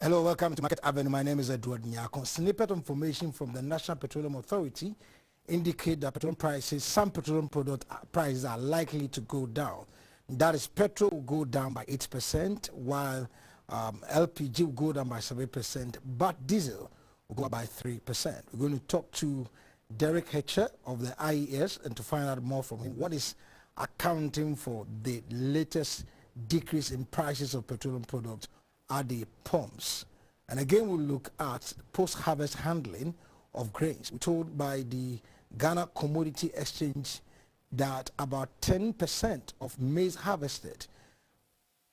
Hello, welcome to Market Avenue. My name is Edward Nyako. Snippet of information from the National Petroleum Authority indicate that petroleum prices, some petroleum product prices are likely to go down. That is, petrol will go down by 8%, while LPG will go down by 7%, but diesel will go up by 3%. We're going to talk to Derek Hatcher of the IES and to find out more from him what is accounting for the latest decrease in prices of petroleum products at the pumps. And again, we'll look at post-harvest handling of grains. We're told by the Ghana Commodity Exchange that about 10% of maize harvested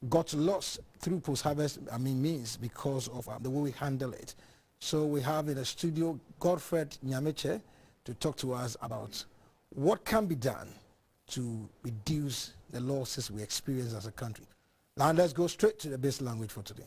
got lost through post-harvest means because of the way we handle it. So we have in the studio Godfred Nyameche to talk to us about what can be done to reduce the losses we experience as a country. Now let's go straight to the base language for today.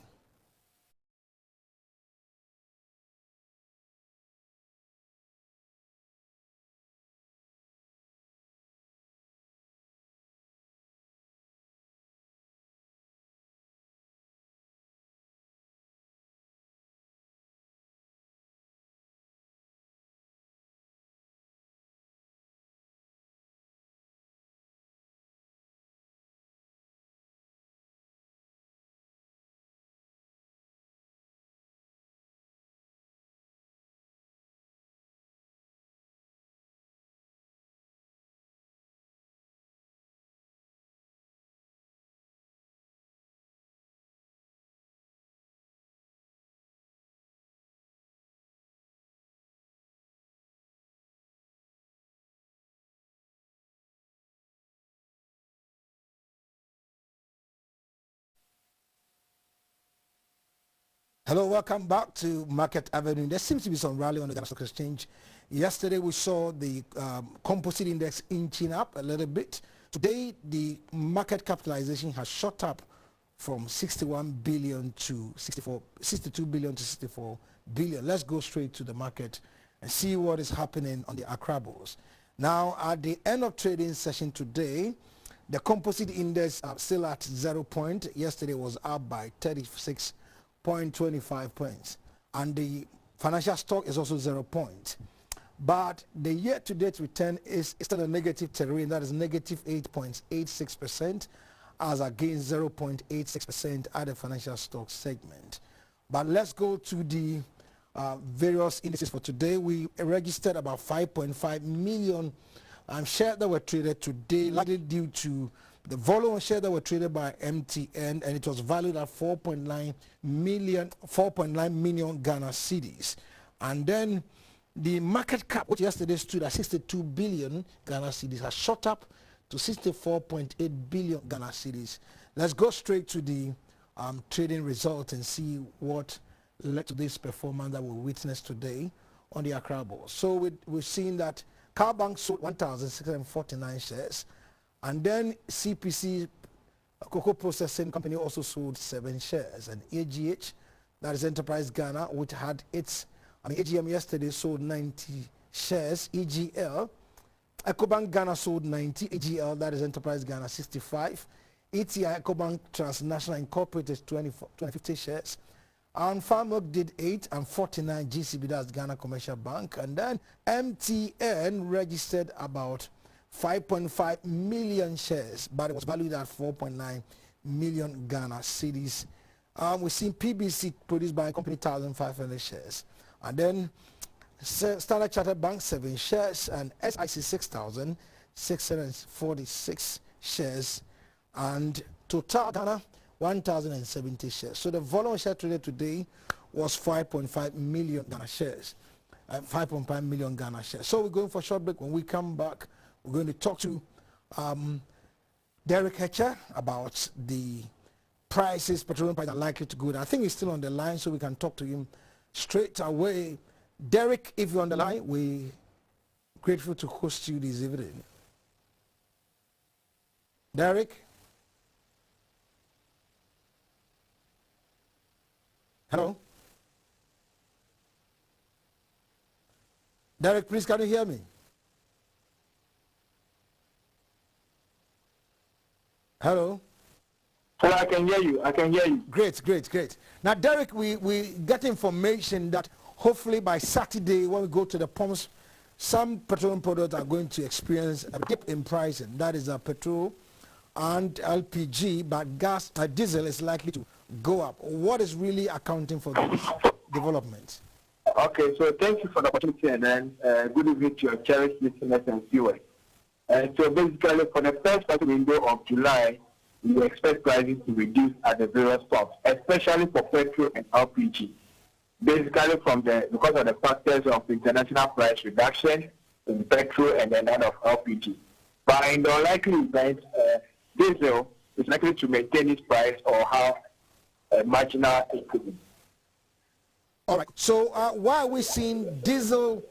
Hello, welcome back to Market Avenue. There seems to be some rally on the Ghana Stock Exchange. Yesterday we saw the composite index inching up a little bit. Today the market capitalization has shot up from 61 billion to 62 billion to 64 billion. Let's go straight to the market and see what is happening on the Accra Bulls. Now at the end of trading session today, the composite index still at 0 point. Yesterday was up by 36.25 points, and the financial stock is also 0 point. But the year-to-date return is still a negative terrain, that is negative 8.86% as against 0.86% at the financial stock segment. But let's go to the various indices for today. We registered about 5.5 million shares that were traded today, largely due to the volume of shares that were traded by MTN, and it was valued at 4.9 million Ghana cedis. And then the market cap, which yesterday stood at 62 billion Ghana cedis, has shot up to 64.8 billion Ghana cedis. Let's go straight to the trading results and see what led to this performance that we witnessed today on the Accra Bulls. So we've seen that Carbank sold 1,649 shares. And then CPC, Cocoa Processing Company, also sold 7 shares. And AGH, that is Enterprise Ghana, which had its AGM yesterday, sold 90 shares. EGL, Ecobank Ghana sold 90. EGL, that is Enterprise Ghana, 65. ETI, Ecobank Transnational Incorporated, 50 shares. And Farmwork did 8 and 49. GCB, that's Ghana Commercial Bank. And then MTN registered about 5.5 million shares, but it was valued at 4.9 million Ghana cedis. We've seen PBC produced by a company 1,500 shares. And then Standard Chartered Bank 7 shares and SIC 6,646 shares. And Total Ghana 1,070 shares. So the volume of shares traded today was 5.5 million Ghana shares. 5.5 million Ghana shares. So we're going for a short break. When we come back, we're going to talk to Derek Hatcher about the prices, petroleum prices are likely to go down. I think he's still on the line, so we can talk to him straight away. Derek, if you're on the line, we're grateful to host you this evening. Derek? Hello? Derek, please, can you hear me? Hello? Hello, I can hear you. I can hear you. Great, great, great. Now, Derek, we get information that hopefully by Saturday, when we go to the pumps, some petroleum products are going to experience a dip in pricing. That is petrol and LPG, but gas, diesel is likely to go up. What is really accounting for this development? Okay, so thank you for the opportunity, and then good evening to your cherished listeners and viewers. So basically, for the first window of July, we expect prices to reduce at the various pumps, especially for petrol and LPG. Basically, because of the factors of international price reduction in petrol and then that of LPG. But in the unlikely event, diesel is likely to maintain its price or have a marginal improvement. All right. So why are we seeing diesel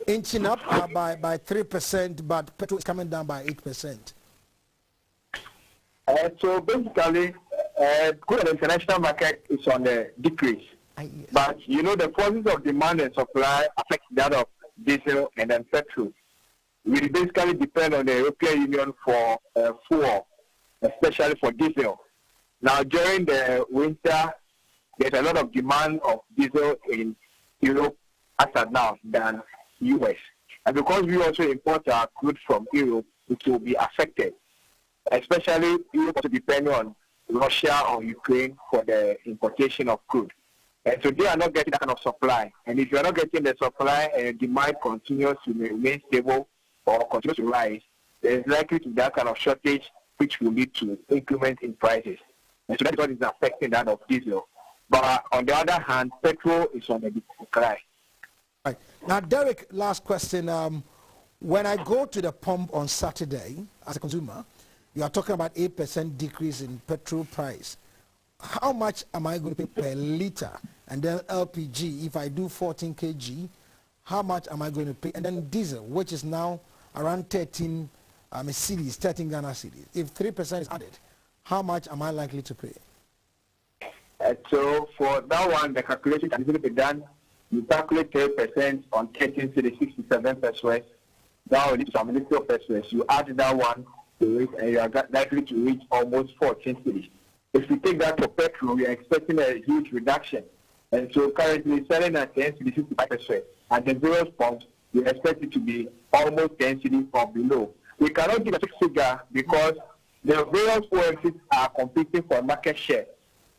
inching up by 3%, but petrol is coming down by 8%? So basically, good the international market is on the decrease. But you know, the forces of demand and supply affect that of diesel and then petrol. We basically depend on the European Union for fuel, especially for diesel. Now, during the winter, there's a lot of demand of diesel in Europe as of now than US. And because we also import our crude from Europe, it will be affected. Especially Europe also depending on Russia or Ukraine for the importation of crude. And so they are not getting that kind of supply. And if you are not getting the supply and demand continues to remain stable or continues to rise, there is likely to be that kind of shortage which will lead to increment in prices. And so that's what is affecting that of diesel. But on the other hand, petrol is on the decline. Right. Now, Derek, last question. When I go to the pump on Saturday as a consumer, you are talking about 8% decrease in petrol price. How much am I going to pay per liter? And then LPG, if I do 14 kg, how much am I going to pay? And then diesel, which is now around 13 cedis, 13 Ghana cedis. If 3% is added, how much am I likely to pay? So for that one, the calculation can easily be done. You calculate 3% on 13 cedis, 67 pesos. That will lead to some little pesos. You add that one to it, and you are likely to reach almost 14 cedis. If we take that for petrol, we are expecting a huge reduction. And so currently selling at 10 cedis, 55 pesos. At the various pumps, we expect it to be almost 10 cedis or below. We cannot give a fixed figure because the various OMCs are competing for market share.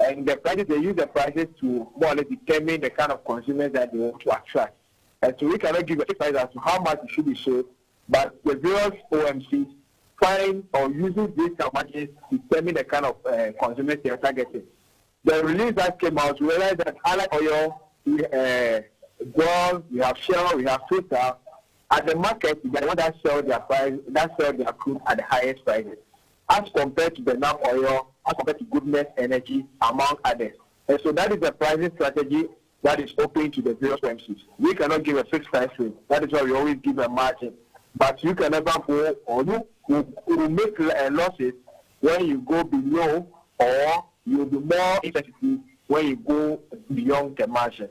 And the prices, they use the prices to more or less determine the kind of consumers that they want to attract. And so we cannot give a fixed price as to how much it should be sold, but the various OMCs find or using these margins to determine the kind of consumers they are targeting. The release that came out, we realized that unlike oil, Gold, we have Shell, we have Total. At the market, they are the ones that sell their price, that sell their crude at the highest prices, as compared to the NAP oil, as compared to Goodness Energy, among others. And so that is the pricing strategy that is open to the various OMCs. We cannot give a fixed price rate. That is why we always give a margin. But you can never go, or you will make losses when you go below, or you will be more effective when you go beyond the margin.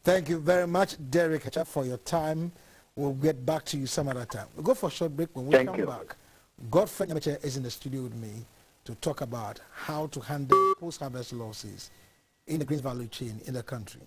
Thank you very much, Derek, for your time. We'll get back to you some other time. We'll go for a short break. When we come back, Godfrey Nyamache is in the studio with me to talk about how to handle post-harvest losses in the grain value chain in the country.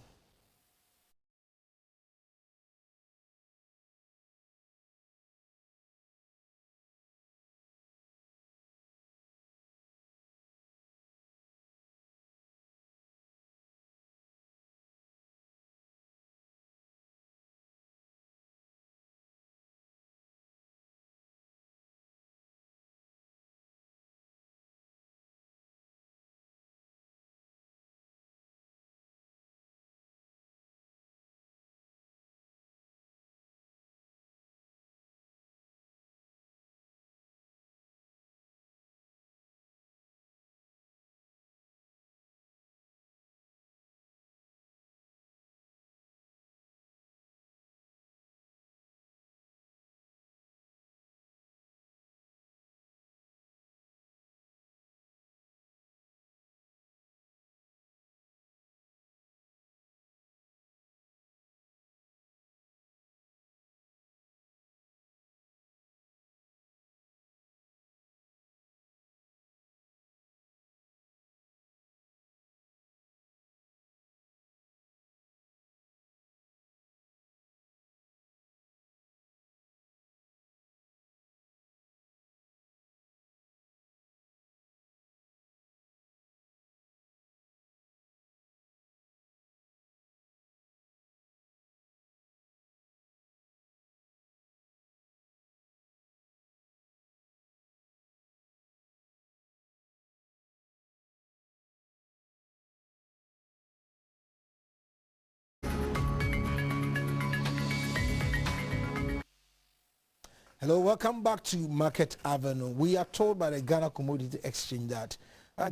Hello, welcome back to Market Avenue. We are told by the Ghana Commodity Exchange that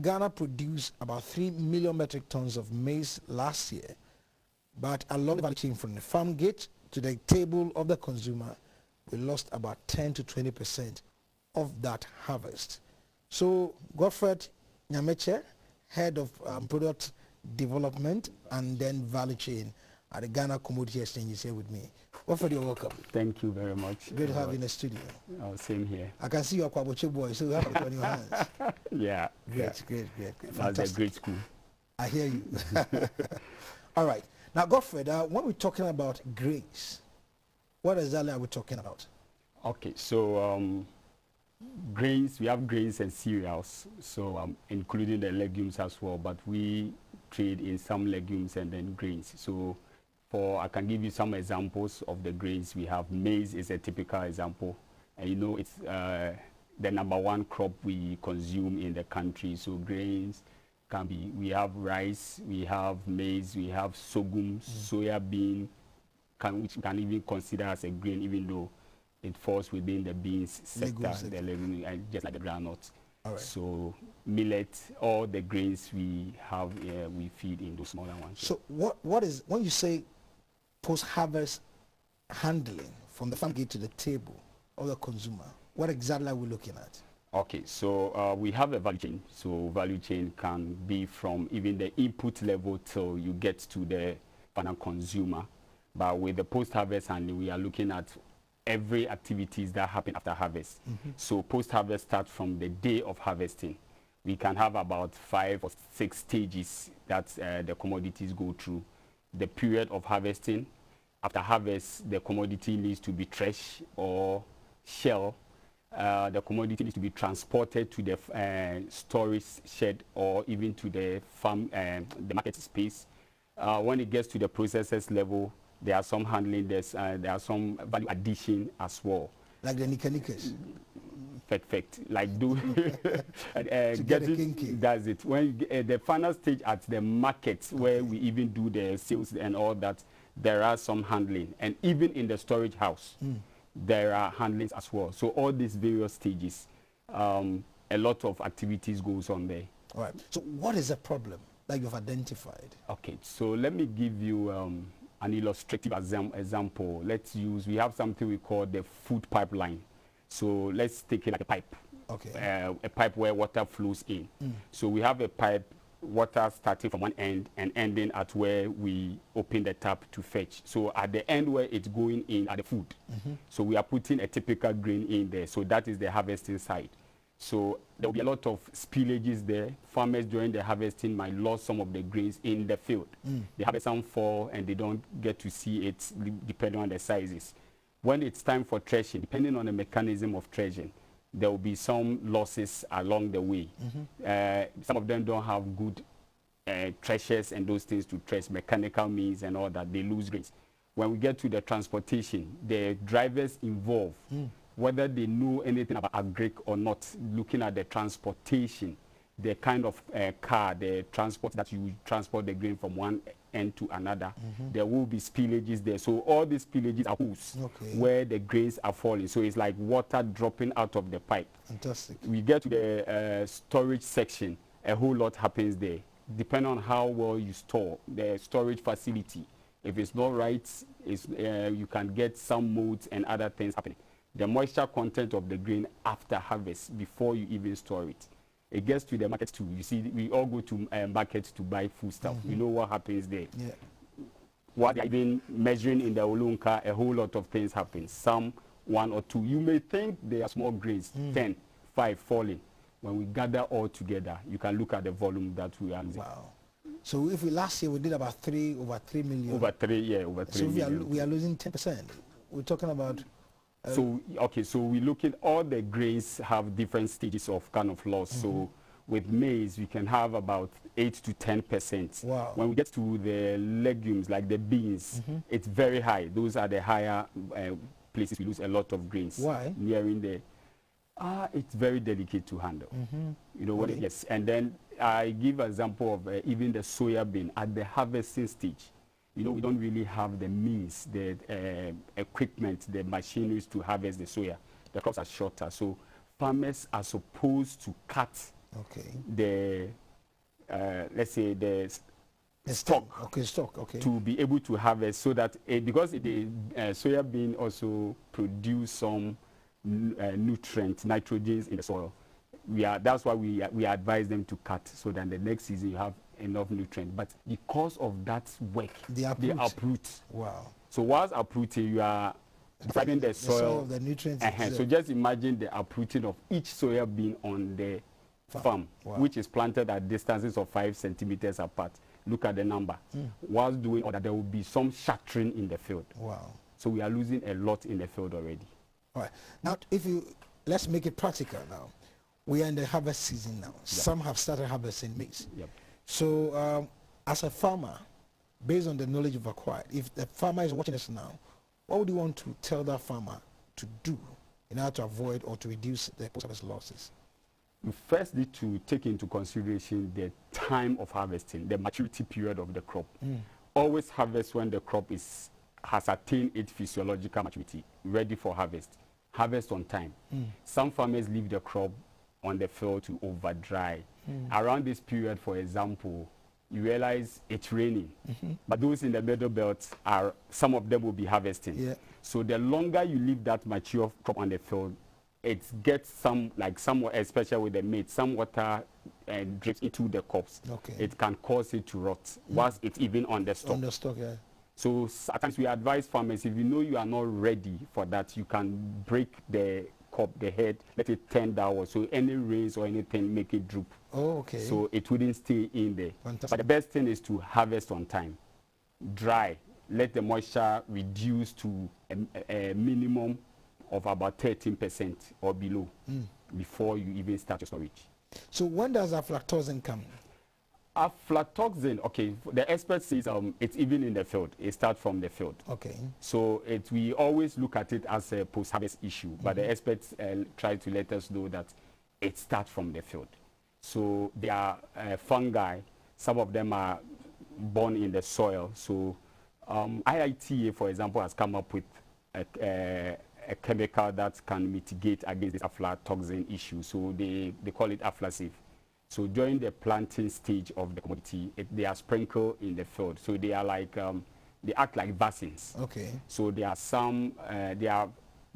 Ghana produced about 3 million metric tons of maize last year, but along the value chain from the farm gate to the table of the consumer, we lost about 10 to 20% of that harvest. So, Godfred Nyameche, head of product development and then value chain at the Ghana Commodity Exchange, is here with me. Godfred, you're welcome. Thank you very much. Great to have you in the studio. Same here. I can see you're a Kwaboche boy, so you have it on your hands. Yeah. Great. That's a great school. I hear you. All right. Now, Godfred, when we're talking about grains, what exactly are we talking about? Okay, so grains, we have grains and cereals, so including the legumes as well, but we trade in some legumes and then grains. So I can give you some examples of the grains. We have maize is a typical example, and you know it's the #1 crop we consume in the country. So grains can be, we have rice, we have maize, we have sorghum, soya bean, which we can even consider as a grain, even though it falls within the beans sector, the legume, just like the groundnut. Right. So millet, all the grains we have, we feed in those smaller ones. So what is, when you say post-harvest handling from the farm gate to the table of the consumer, what exactly are we looking at? Okay, so we have a value chain. So value chain can be from even the input level till you get to the final consumer. But with the post-harvest handling, we are looking at every activities that happen after harvest. So post-harvest starts from the day of harvesting. We can have about 5 or 6 stages that the commodities go through. The period of harvesting. After harvest, the commodity needs to be threshed or shell. The commodity needs to be transported to the storage shed or even to the farm, the market space. When it gets to the processors level, there are some handling, there are some value addition as well. Like the nika-nikas? Perfect. Like do that's it. When the final stage at the market where we even do the sales and all that, there are some handling, and even in the storage house there are handlings as well. So all these various stages, a lot of activities goes on there. All right. So what is the problem that you've identified? Okay, so let me give you an illustrative example. Let's use, we have something we call the food pipeline. So let's take it like a pipe. Okay. A pipe where water flows in. So we have a pipe, water starting from one end and ending at where we open the tap to fetch. So at the end where it's going in at the food. So we are putting a typical grain in there. So that is the harvesting side. So there will be a lot of spillages there. Farmers during the harvesting might lose some of the grains in the field. They harvest some fall and they don't get to see it depending on the sizes. When it's time for threshing, depending on the mechanism of threshing, there will be some losses along the way. Some of them don't have good threshers and those things to thresh, mechanical means and all that, they lose grains. When we get to the transportation, the drivers involved, whether they know anything about agric or not, looking at the transportation, the kind of car, the transport that you transport the grain from one end to another, there will be spillages there. So all these spillages are holes where the grains are falling. So it's like water dropping out of the pipe. Fantastic. We get to the storage section, a whole lot happens there. Depending on how well you store the storage facility, if it's not right, you can get some molds and other things happening. The moisture content of the grain after harvest, before you even store it. It gets to the market too. You see, we all go to markets to buy food stuff. You know what happens there. What they're even measuring in the Olunka, a whole lot of things happen. Some 1 or 2. You may think they are small grains, 10, 5 falling. When we gather all together, you can look at the volume that we are using. Wow. So if last year we did about over 3 million. Over 3 million. So we are losing 10%. We're talking about. So we look at all the grains have different stages of kind of loss. So with maize, we can have about 8 to 10%. Wow. When we get to the legumes, like the beans, it's very high. Those are the higher places we lose a lot of grains. Why? Nearing the, it's very delicate to handle. You know what? Yes. And then I give an example of even the soya bean at the harvesting stage. You know, we don't really have the means, the equipment, the machineries to harvest the soya. the crops are shorter. So farmers are supposed to cut the, let's say, the stock, to be able to harvest, so that because the soya bean also produce some nutrients, nitrogens in the soil. That's why we advise them to cut, so that the next season you have enough nutrients. But because of that work, they uproot. Wow. So whilst uprooting, you are depriving the soil of the nutrients. So just imagine the uprooting of each soya bean on the farm, which is planted at distances of 5 centimeters apart. Look at the number. Whilst doing all that, there will be some shattering in the field. Wow. So we are losing a lot in the field already. All right. Now, let's make it practical now. We are in the harvest season now. Yep. Some have started harvesting maize. Yep. So as a farmer, based on the knowledge you've acquired, if the farmer is watching us now, what would you want to tell that farmer to do in order to avoid or to reduce the post-harvest losses? We first need to take into consideration the time of harvesting, the maturity period of the crop. Always harvest when the crop has attained its physiological maturity, ready for harvest. Harvest on time. Some farmers leave the crop on the field to over dry. Around this period, for example, you realize it's raining, but those in the middle belt, some of them will be harvesting. Yeah. So the longer you leave that mature crop on the field, it gets somewhat, especially with the maize, some water drips into the crops. It can cause it to rot whilst it's even on the stalk. On the stalk, yeah. So at times we advise farmers, if you know you are not ready for that, you can break the cup, the head, let it turn downward. So any rains or anything, make it droop. Oh, okay. So it wouldn't stay in there. Fantastic. But the best thing is to harvest on time. Dry. Let the moisture reduce to a minimum of about 13% or below before you even start your storage. So when does aflatoxin come? Aflatoxin, okay, the expert says it's even in the field. It starts from the field. Okay. So we always look at it as a post-harvest issue, but the experts try to let us know that it starts from the field. So they are fungi. Some of them are born in the soil. So IITA, for example, has come up with a chemical that can mitigate against this aflatoxin issue. So they call it Aflatoxin. So during the planting stage of the commodity, they are sprinkled in the field. So they are like, they act like vaccines. Okay. So there are some, they are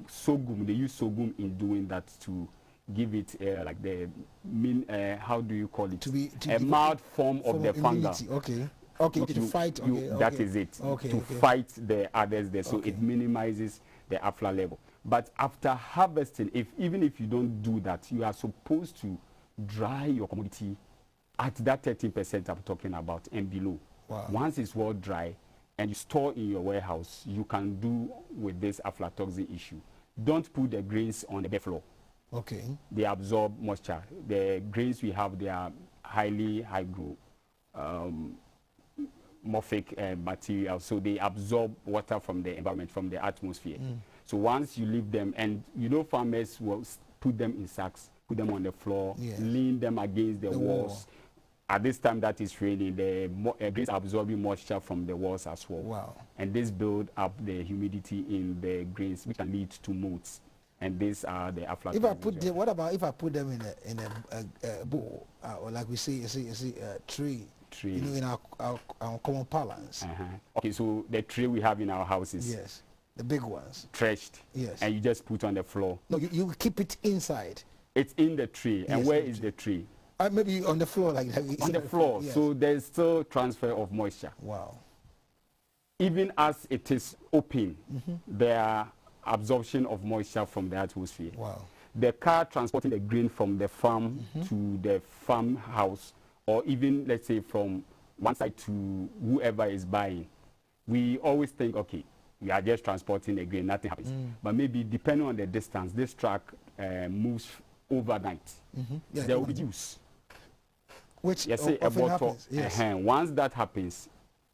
sorghum, they use sorghum in doing that to give it like the, how do you call it? A mild form of the fungal. Okay. Okay, to fight. That is it. To fight the others there. So it minimizes the afla level. But after harvesting, even if you don't do that, you are supposed to dry your commodity at that 13% I'm talking about and below. Wow. Once it's well dry and you store in your warehouse, you can do with this aflatoxin issue. Don't put the grains on the bare floor. Okay. They absorb moisture. The grains we have, they are highly hygromorphic material, so they absorb water from the environment, from the atmosphere. So once you leave them, and you know farmers will put them in sacks, put them on the floor, lean them against the walls. At this time that is raining, the grains are absorbing moisture from the walls as well. Wow. And this build up the humidity in the grains, which can lead to molds. And these are the aflatoxin. If I put them, what about if I put them in a bowl, or like we see, tree? You know, in our common parlance. Okay, so the tray we have in our houses. Yes, the big ones. Threshed. Yes. And you just put on the floor. No, you keep it inside. It's in the tray. And where is the tray? Maybe on the floor, like on the floor. Yes. So there's still transfer of moisture. Wow. Even as it is open, there are absorption of moisture from the atmosphere. Wow. The car transporting the grain from the farm to the farmhouse, or even, let's say, from one side to whoever is buying, we always think, okay, we are just transporting the grain, nothing happens. But maybe depending on the distance, this truck moves overnight. There will be juice. Which often happens. Yes. Once that happens,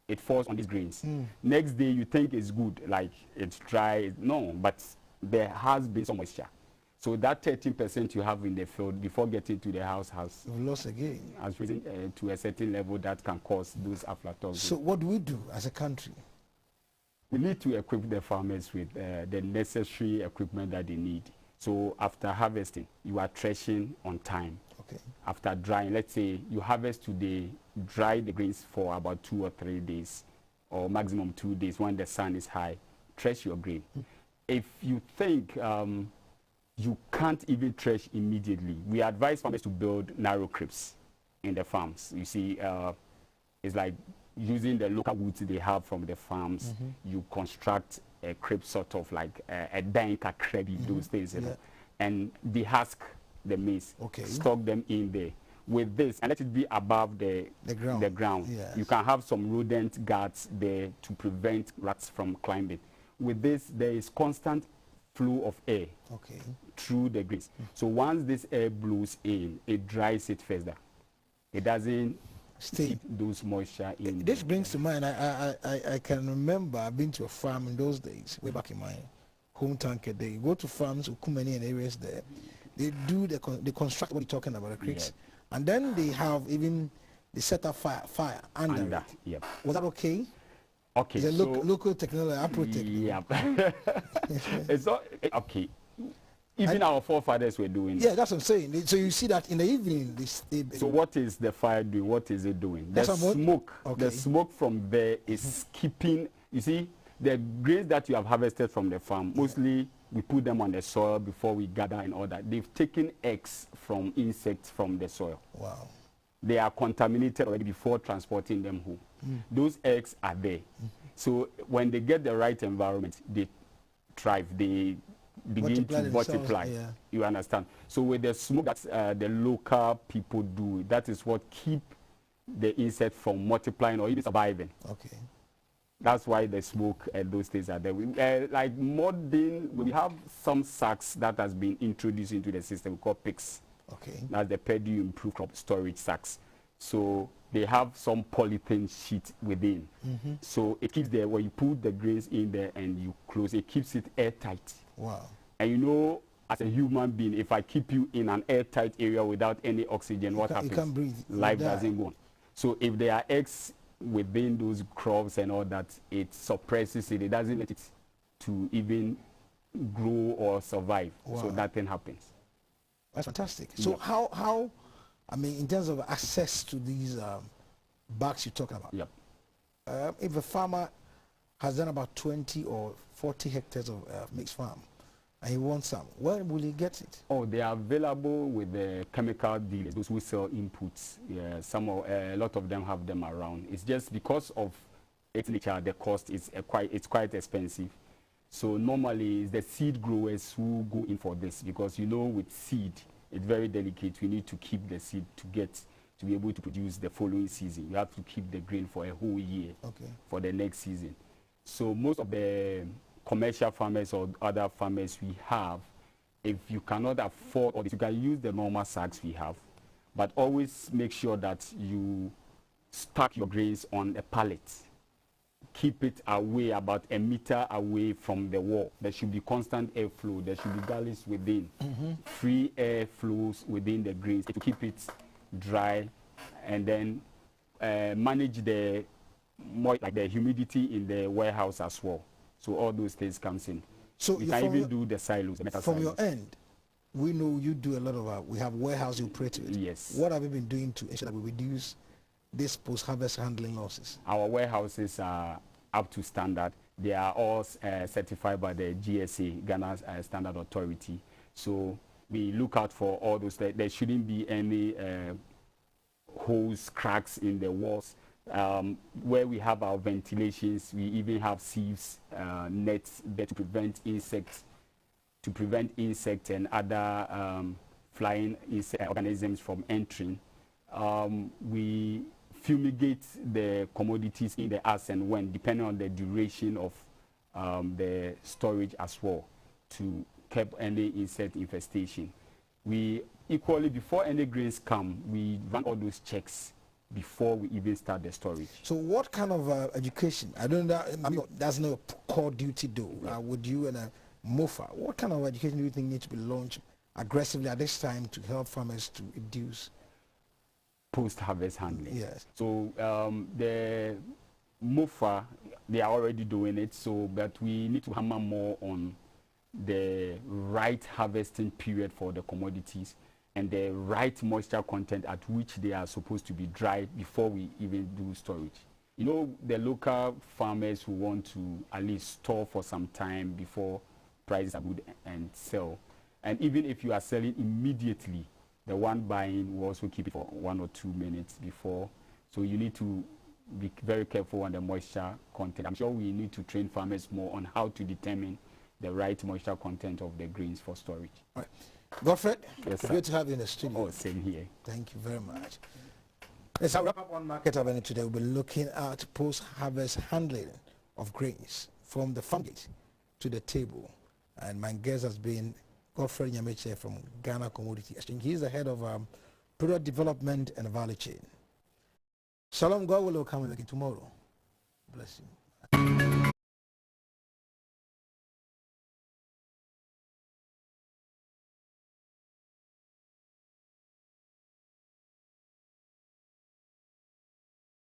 it falls on these grains. Next day, you think it's good, like it's dry. No, but there has been some moisture. So that 13% you have in the field before getting to the house has lost again. Has risen to a certain level that can cause those aflatoxins. So what do we do as a country? We need to equip the farmers with the necessary equipment that they need. So after harvesting, you are threshing on time. Okay. After drying, let's say you harvest today, dry the grains for about 2 or 3 days, or maximum 2 days when the sun is high, thresh your grain. If you think you can't even thresh immediately, we advise farmers to build narrow cribs in the farms. You see, it's like using the local woods they have from the farms. You construct a crib, sort of like a bank, a credit, those days, you know, and dehusk the maize, stock them in there. With this, and let it be above the ground. Yes. You can have some rodent guards there to prevent rats from climbing. With this, there is constant flow of air through the grains. So once this air blows in, it dries it further. It doesn't keep those moisture in. This brings to mind, I can remember I've been to a farm in those days, way back in my hometown. They go to farms, Ukumeni and areas there. They do they construct what you're talking about, the creeks, and then they have even they set up fire under it. Was that okay? Okay, it's a local technology approach. It's not okay. Even our forefathers were doing that. Yeah, that's what I'm saying. So you see that in the evening. So what is the fire doing? What is it doing? The smoke. The smoke from there is keeping. You see, the grains that you have harvested from the farm, mostly we put them on the soil before we gather and all that. They've taken eggs from insects from the soil. Wow. They are contaminated already before transporting them home. Those eggs are there. So when they get the right environment, they thrive. They begin to multiply. You understand? So with the smoke that the local people do, that is what keep the insect from multiplying or even surviving. Okay. That's why the smoke and those things are there. Like modern, we have some sacks that has been introduced into the system called PICS. Okay. That's the Purdue Improved Crop Storage sacks. So they have some polythene sheet within. So it keeps there, when you put the grains in there and you close, it keeps it airtight. Wow. And you know, as a human being, if I keep you in an airtight area without any oxygen, what happens? You can't breathe. Life doesn't go on. So if there are eggs within those crops and all that, it suppresses it. It doesn't let it to even grow or survive. Wow. So that thing happens. That's fantastic. So how, I mean, in terms of access to these bags you're talking about, if a farmer has done about 20 or 40 hectares of mixed farm and he wants some, where will he get it? Oh, they are available with the chemical dealers, those who sell inputs. Yeah, a lot of them have them around. It's just because of its nature, the cost is quite expensive. So normally it's the seed growers who go in for this, because you know with seed, it's very delicate. We need to keep the seed to be able to produce the following season. You have to keep the grain for a whole year for the next season. So most of the commercial farmers or other farmers we have, if you cannot afford all this, you can use the normal sacks we have, but always make sure that you stack your grains on a pallet. Keep it away, about a meter away from the wall. There should be constant airflow. There should be galleys within. Free air flows within the grains to keep it dry, and then manage the humidity in the warehouse as well. So all those things comes in. So you can even do the silos. From your end, we know you do a lot of we have warehouse you operate with. Yes. What have you been doing to ensure that we reduce this post-harvest handling losses? Our warehouses are up to standard. They are all certified by the GSA, Ghana Standard Authority. So we look out for all those. There shouldn't be any holes, cracks in the walls. Where we have our ventilations, we even have sieves, nets there to prevent insects and other flying organisms from entering. We fumigate the commodities in the as and when, depending on the duration of the storage as well, to keep any insect infestation. We equally, before any grains come, we run all those checks before we even start the storage. So what kind of education, I don't know, I mean, that's no core duty though, with you and a MOFA, what kind of education do you think needs to be launched aggressively at this time to help farmers to reduce post-harvest handling? Yes. So the MOFA, they are already doing it, but we need to hammer more on the right harvesting period for the commodities and the right moisture content at which they are supposed to be dried before we even do storage. You know, the local farmers who want to at least store for some time before prices are good and sell. And even if you are selling immediately, the one buying will also keep it for 1 or 2 minutes before. So you need to be very careful on the moisture content. I'm sure we need to train farmers more on how to determine the right moisture content of the grains for storage. All right. Godfred, yes, good to have you in the studio. Oh, same here. Thank you very much. Let's wrap up on Market Avenue today. We'll be looking at post-harvest handling of grains from the farm gate to the table. And my guest has been Godfred Nyameche from Ghana Commodity Exchange. He's the head of product development and value chain. Shalom, God will come again tomorrow. Bless you.